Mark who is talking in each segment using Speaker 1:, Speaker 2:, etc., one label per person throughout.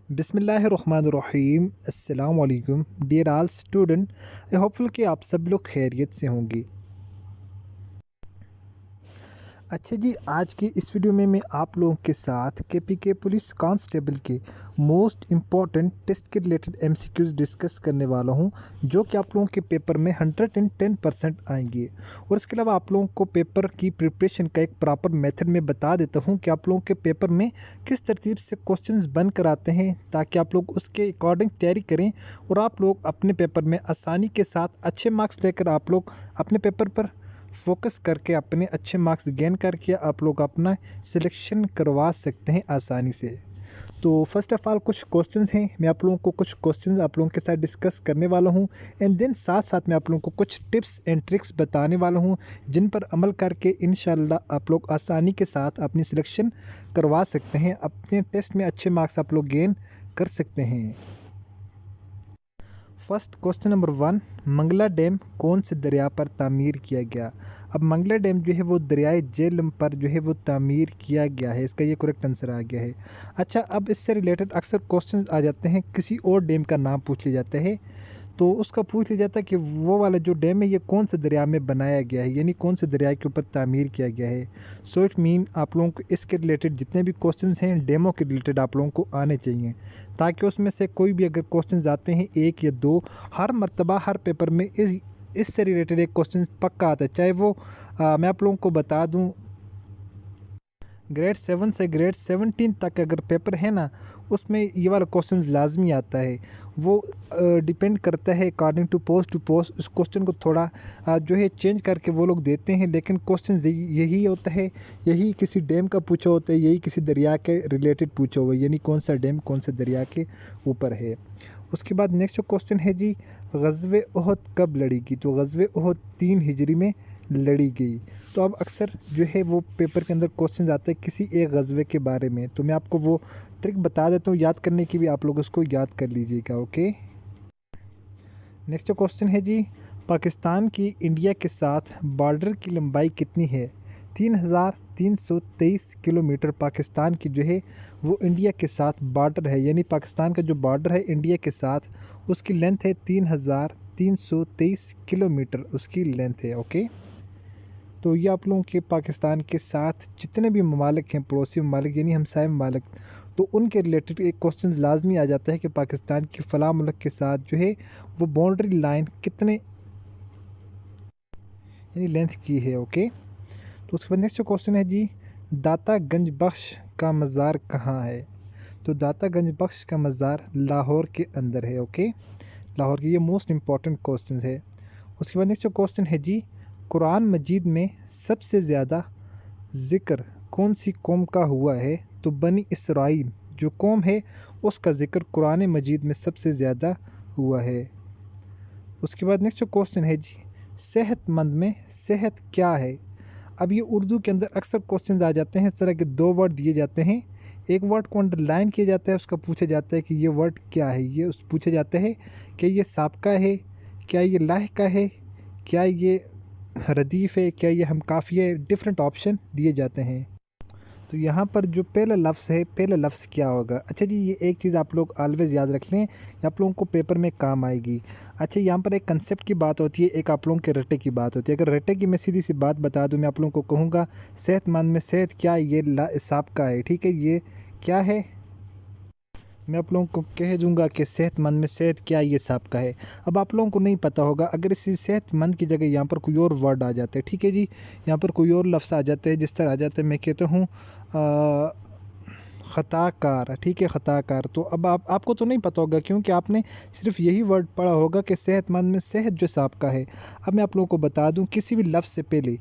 Speaker 1: बिस्मिल्लाहिर्रहमानिर्रहीम अस्सलाम वालेकुम डियर ऑल स्टूडेंट। आई होपफुल कि आप सब लोग खैरियत से होंगे। अच्छा जी, आज की इस वीडियो में मैं आप लोगों के साथ केपीके पुलिस कांस्टेबल के मोस्ट इम्पॉर्टेंट टेस्ट के रिलेटेड एमसीक्यूज डिस्कस करने वाला हूं, जो कि आप लोगों के पेपर में 110% आएंगे। और इसके अलावा आप लोगों को पेपर की प्रिपरेशन का एक प्रॉपर मेथड में बता देता हूं कि आप लोगों के पेपर में किस तरतीब से क्वेश्चंस बन कर आते हैं, ताकि आप लोग उसके अकॉर्डिंग तैयारी करें और आप लोग अपने पेपर में आसानी के साथ अच्छे मार्क्स लेकर आप लोग अपने पेपर पर फोकस करके अपने अच्छे मार्क्स गेन करके आप लोग अपना सिलेक्शन करवा सकते हैं आसानी से। तो फर्स्ट ऑफ ऑल कुछ क्वेश्चंस हैं, मैं आप लोगों को कुछ क्वेश्चंस आप लोगों के साथ डिस्कस करने वाला हूं, एंड देन साथ साथ मैं आप लोगों को कुछ टिप्स एंड ट्रिक्स बताने वाला हूं, जिन पर अमल करके इंशाल्लाह आप लोग आसानी के साथ अपनी सिलेक्शन करवा सकते हैं, अपने टेस्ट में अच्छे मार्क्स आप लोग गेन कर सकते हैं। First question number 1, Mangla dam कौन से दरिया पर तामीर किया गया? अब मंगला डैम जो है वो दरियाए जेहलम पर जो है वो तामीर किया गया है, इसका ये करेक्ट आंसर आ गया है। अच्छा, अब इससे रिलेटेड अक्सर क्वेश्चन आ जाते हैं, किसी और डैम का नाम पूछ लिया जाता है, तो उसका पूछ लिया जाता है कि वो वाला जो डैम है ये कौन से दरिया में बनाया गया है, यानी कौन से दरिया के ऊपर तामीर किया गया है। सो इट मीन आप लोगों को इसके रिलेटेड जितने भी क्वेश्चंस हैं डैमों के रिलेटेड आप लोगों को आने चाहिए, ताकि उसमें से कोई भी अगर क्वेश्चंस आते हैं एक या दो, हर मर्तबा हर पेपर में इससे रिलेटेड एक क्वेश्चन पक्का आता है। चाहे वो मैं आप लोगों को बता दूं, ग्रेड 7 से ग्रेड 17 तक अगर पेपर है ना, उसमें ये वाला क्वेश्चन लाजमी आता है। वो डिपेंड करता है अकॉर्डिंग टू पोस्ट उस क्वेश्चन को थोड़ा जो है चेंज करके वो लोग देते हैं, लेकिन क्वेश्चन यही होता है, यही किसी डैम का पूछा होता है, यही किसी दरिया के रिलेटेड पूछा हुआ है, यानी कौन सा डैम कौन से दरिया के ऊपर है। उसके बाद नेक्स्ट जो क्वेश्चन है जी, ग़ज़वे ओहद कब लड़ी गई? तो ग़ज़वे ओहद 3 हिजरी में लड़ी गई। तो अब अक्सर जो है वो पेपर के अंदर क्वेश्चन आते हैं किसी एक ग़ज़वे के बारे में, तो मैं आपको वो ट्रिक बता देता हूँ याद करने की, भी आप लोग उसको याद कर लीजिएगा। ओके, नेक्स्ट जो क्वेश्चन है जी, पाकिस्तान की इंडिया के साथ बॉर्डर की लंबाई कितनी है? 3323 किलोमीटर पाकिस्तान की जो है वो इंडिया के साथ बॉर्डर है, यानी पाकिस्तान का जो बॉर्डर है इंडिया के साथ, उसकी लेंथ है 3323 किलोमीटर उसकी लेंथ है। ओके, तो ये आप लोगों के पाकिस्तान के साथ जितने भी ममालिक हैं, पड़ोसी ममालिक यानी हमसाय ममालिक, तो उनके रिलेटेड एक क्वेश्चन लाजमी आ जाता है कि पाकिस्तान के फ़लाँ मुल्क के साथ जो है वो बाउंड्री लाइन कितने यानी लेंथ की है। ओके, तो उसके बाद नेक्स्ट जो क्वेश्चन है जी, दाता गंज बख्श का मज़ार कहाँ है? तो दाता गंज बख्श का मज़ार लाहौर के अंदर है। ओके, लाहौर की, ये मोस्ट इम्पॉर्टेंट क्वेश्चन है। उसके बाद नेक्स्ट जो क्वेश्चन है जी, कुरान मजीद में सबसे ज़्यादा ज़िक्र कौन सी कौम का हुआ है? तो बनी इसराइल जो कौम है उसका ज़िक्र कुरान मजीद में सबसे ज़्यादा हुआ है। उसके बाद नेक्स्ट जो क्वेश्चन है जी, सेहतमंद में सेहत क्या है? अब ये उर्दू के अंदर अक्सर क्वेश्चन आ जाते हैं, इस तरह के दो वर्ड दिए जाते हैं, एक वर्ड को अंडरलाइन किया जाता है, उसका पूछा जाता है कि ये वर्ड क्या है, ये उस पूछा जाता है कि ये साबका है, क्या ये लाहिका है, क्या ये रदीफ़ है, क्या ये हम काफ़ी है, डिफरेंट ऑप्शन दिए जाते हैं। तो यहाँ पर जो पहला लफ्ज़ है, पहला लफ्ज़ क्या होगा? अच्छा जी, ये एक चीज़ आप लोग ऑलवेज़ याद रख लें, ये आप लोगों को पेपर में काम आएगी। अच्छा, यहाँ पर एक कंसेप्ट की बात होती है, एक आप लोगों के रटे की बात होती है। अगर रटे की मैं सीधी सी बात बता दूँ, मैं आप लोगों को कहूँगा सेहतमंद में सेहत क्या, ये साबका है, ठीक है, ये क्या है, मैं आप लोगों को कह दूंगा कि सेहतमंद में सेहत क्या, ये साबका है। अब आप लोगों को नहीं पता होगा, अगर इसी सेहतमंद की जगह यहाँ पर कोई और वर्ड आ जाता है, ठीक है जी, यहाँ पर कोई और लफ्ज़ आ जाता है, जिस तरह आ जाता है, मैं कहता हूँ ख़ताकार, ठीक है, ख़ताकार। तो अब आपको तो नहीं पता होगा, क्योंकि आपने सिर्फ यही वर्ड पढ़ा होगा कि सेहतमंद में सेहत जो साबका है। अब मैं आप लोगों को बता दूं, किसी भी लफ्ज़ से पहले,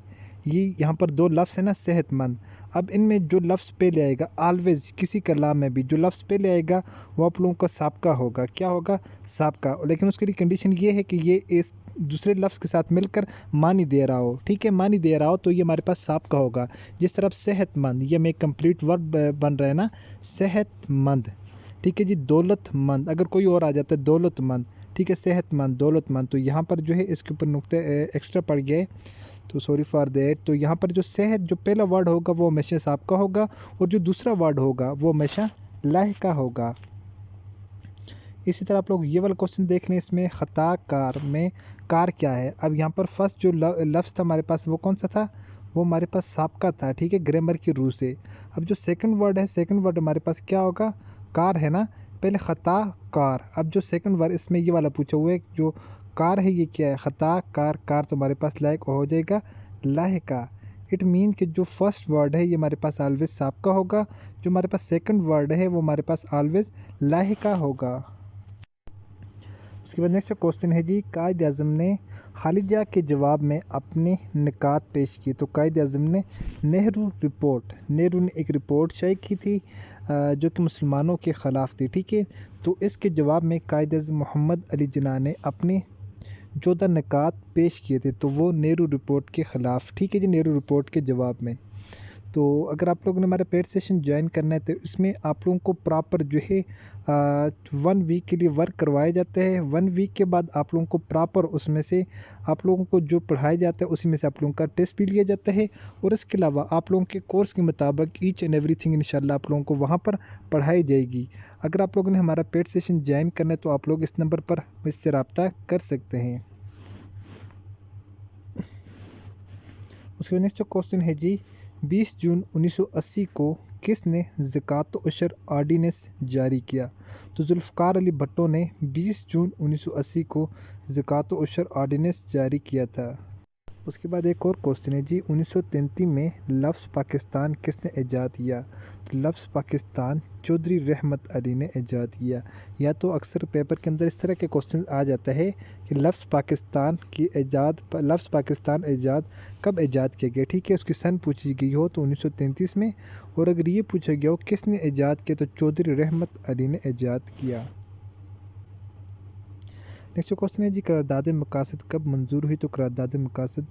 Speaker 1: ये यहाँ पर दो लफ्ज़ है ना, सेहतमंद, अब इनमें जो लफ्ज़ पहले आएगा, ऑलवेज़ किसी कलाम में भी जो लफ्ज़ पहले आएगा वो आप लोगों का साबका होगा। क्या होगा? साबका। लेकिन उसके लिए कंडीशन ये है कि ये इस दूसरे लफ्ज़ के साथ मिलकर मानी दे रहा हो, ठीक है, मानी दे रहा हो, तो ये हमारे पास साबका होगा। जिस तरफ सेहतमंद, ये में कंप्लीट वर्ब बन रहा है ना, सेहतमंद, ठीक है जी। दौलतमंद, अगर कोई और आ जाता है दौलतमंद, ठीक है, सेहतमंद, दौलतमंद, तो यहाँ पर जो है इसके ऊपर नुक्ते एक्स्ट्रा पड़ गए, तो सॉरी फॉर देट। तो यहाँ पर जो सेहत, जो पहला वर्ड होगा वो हमेशा साबका होगा, और जो दूसरा वर्ड होगा वो हमेशा लाहिका होगा। इसी तरह आप लोग ये वाला क्वेश्चन देख लें, इसमें ख़ता कार में कार क्या है। अब यहाँ पर फर्स्ट जो लफ्ज़ था हमारे पास वो कौन सा था, वो हमारे पास साबका था, ठीक है, ग्रामर की रूह से। अब जो सेकंड वर्ड है, सेकंड वर्ड हमारे पास क्या होगा, कार है ना। पहले ख़ता कार, अब जो सेकंड वर्ड इसमें ये वाला पूछा हुआ है, जो कार है ये क्या है, ख़ता कार, कार तो हमारे पास लायक हो जाएगा लाहिका। इट मीन कि जो फर्स्ट वर्ड है ये हमारे पास ऑलवेज साबका होगा, जो हमारे पास सेकंड वर्ड है वो हमारे पास ऑलवेज लाहिका होगा। उसके बाद नेक्स्ट क्वेश्चन है जी, कायद आज़म ने खालिजा के जवाब में अपने निकात पेश किए। तो कायद आज़म ने नेहरू रिपोर्ट, नेहरू ने एक रिपोर्ट शाये की थी जो कि मुसलमानों के ख़िलाफ़ थी, ठीक है। तो इसके जवाब में कायद आज़म मोहम्मद अली जिन्ना ने अपने 14 निकात पेश किए थे, तो वो नेहरू रिपोर्ट के ख़िलाफ़, ठीक है जी, नेहरू रिपोर्ट के जवाब में। तो अगर आप लोगों ने हमारा पेड सेशन ज्वाइन करना है तो इसमें आप लोगों को प्रॉपर जो है 1 वीक के लिए वर्क करवाया जाता है। 1 वीक के बाद आप लोगों को प्रॉपर उसमें से आप लोगों को जो पढ़ाया जाता है उसी में से आप लोगों का टेस्ट भी लिया जाता है, और इसके अलावा आप लोगों के कोर्स के मुताबिक ईच एंड एवरीथिंग इंशाल्लाह आप लोगों को वहाँ पर पढ़ाई जाएगी। अगर आप लोगों ने हमारा पेड सेशन ज्वाइन करना है तो आप लोग इस नंबर पर मुझसे रब्ता कर सकते हैं। उसके बाद नेक्स्ट क्वेश्चन है जी, 20 जून 1980 को किसने ज़कात उशर ऑर्डिनेंस जारी किया। तो जुल्फ़िकार अली भुट्टो ने 20 जून 1980 को ज़कात उशर ऑर्डिनेंस जारी किया था। उसके बाद एक और क्वेश्चन है जी, 1933 में लफ्ज़ पाकिस्तान किसने ईजाद किया। तो लफ्ज़ पाकिस्तान चौधरी रहमत अली ने ईजाद किया। या तो अक्सर पेपर के अंदर इस तरह के क्वेश्चन आ जाता है कि लफ्ज़ पाकिस्तान की ईजाद, लफ्ज़ पाकिस्तान ईजाद कब ईजाद किया गया, ठीक है, उसकी सन पूछी गई हो तो 1933 में, और अगर ये पूछा गया हो किसने ईजाद किया तो चौधरी रहमत अली ने ईजाद किया। नेक्स्ट क्वेश्चन है जी, करारदाद मकासद कब मंजूर हुई। तो करारदाद मकासद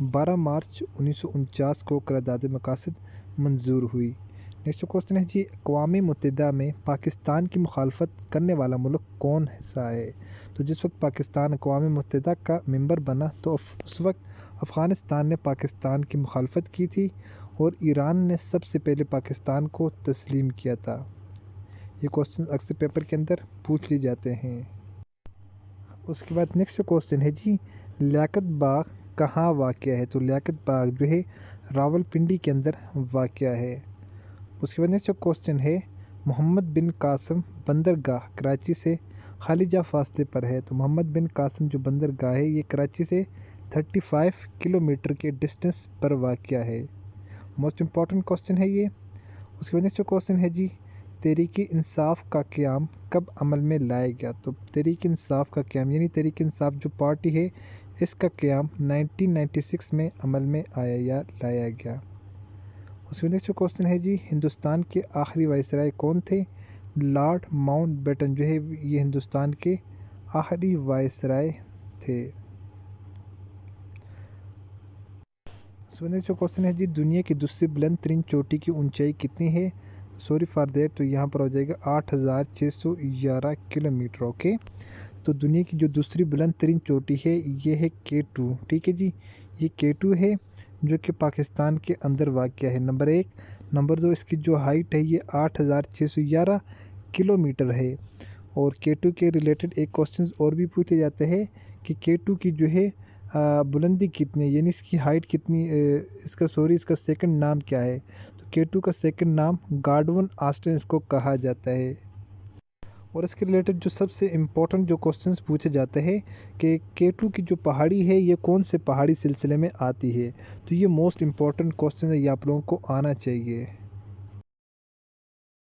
Speaker 1: 12 मार्च 1949 को करारदाद मकासद मंजूर हुई। नेक्स्ट क्वेश्चन है जी, अक़वाम मुत्तहिदा में पाकिस्तान की मुखालफत करने वाला मुल्क कौन हिस्सा है। तो जिस वक्त पाकिस्तान अक़वाम मुत्तहिदा का मेंबर बना तो उस वक्त अफ़गानिस्तान ने पाकिस्तान की मुखालफत की थी, और ईरान ने सबसे पहले पाकिस्तान को तस्लीम किया था। ये क्वेश्चन अक्सर पेपर के अंदर पूछ लिए जाते हैं। उसके बाद नेक्स्ट क्वेश्चन है जी, लियाकत बाग कहाँ वाक़या है। तो लियाकत बाग जो है रावलपिंडी के अंदर वाक़या है। उसके बाद नेक्स्ट क्वेश्चन है, मोहम्मद बिन कासिम बंदरगाह कराची से खालिजा फासले पर है। तो मोहम्मद बिन कासिम जो बंदरगाह है ये कराची से 35 किलोमीटर के डिस्टेंस पर वाक़या है। मोस्ट इम्पॉर्टेंट क्वेश्चन है ये। उसके बाद नेक्स्ट क्वेश्चन है जी, तहरीक इंसाफ का क़याम कब अमल में लाया गया। तो तहरीक इंसाफ का क़याम यानी तहरीक इंसाफ जो पार्टी है इसका क़याम 1996 में अमल में आया या लाया गया। उसमें नेक्स्ट क्वेश्चन है जी, हिंदुस्तान के आखिरी वाइसराय कौन थे। लॉर्ड माउंटबेटन जो है ये हिंदुस्तान के आखिरी वाइसराय थे। उसमें नेक्स्ट क्वेश्चन है जी, दुनिया की दूसरी बुलंद तरीन चोटी की ऊंचाई कितनी है। सॉरी फॉर देट, तो यहाँ पर हो जाएगा 8611 किलोमीटर। ओके, तो दुनिया की जो दूसरी बुलंद तरीन चोटी है ये है K2, ठीक है जी, ये K2 है जो कि पाकिस्तान के अंदर वाक़या है, नंबर 1। नंबर 2, इसकी जो हाइट है ये 8611 किलोमीटर है। और K2 के रिलेटेड एक क्वेश्चन और भी पूछे जाते हैं कि K2 की जो है बुलंदी कितनी है, यानी इसकी हाइट कितनी, इसका सेकंड नाम क्या है। तो K2 का सेकंड नाम गार्डवन ऑस्टिन इसको कहा जाता है। और इसके रिलेटेड जो सबसे इम्पोर्टेंट जो क्वेश्चंस पूछे जाते हैं कि K2 की जो पहाड़ी है ये कौन से पहाड़ी सिलसिले में आती है। तो ये मोस्ट इम्पॉर्टेंट क्वेश्चन है, ये आप लोगों को आना चाहिए।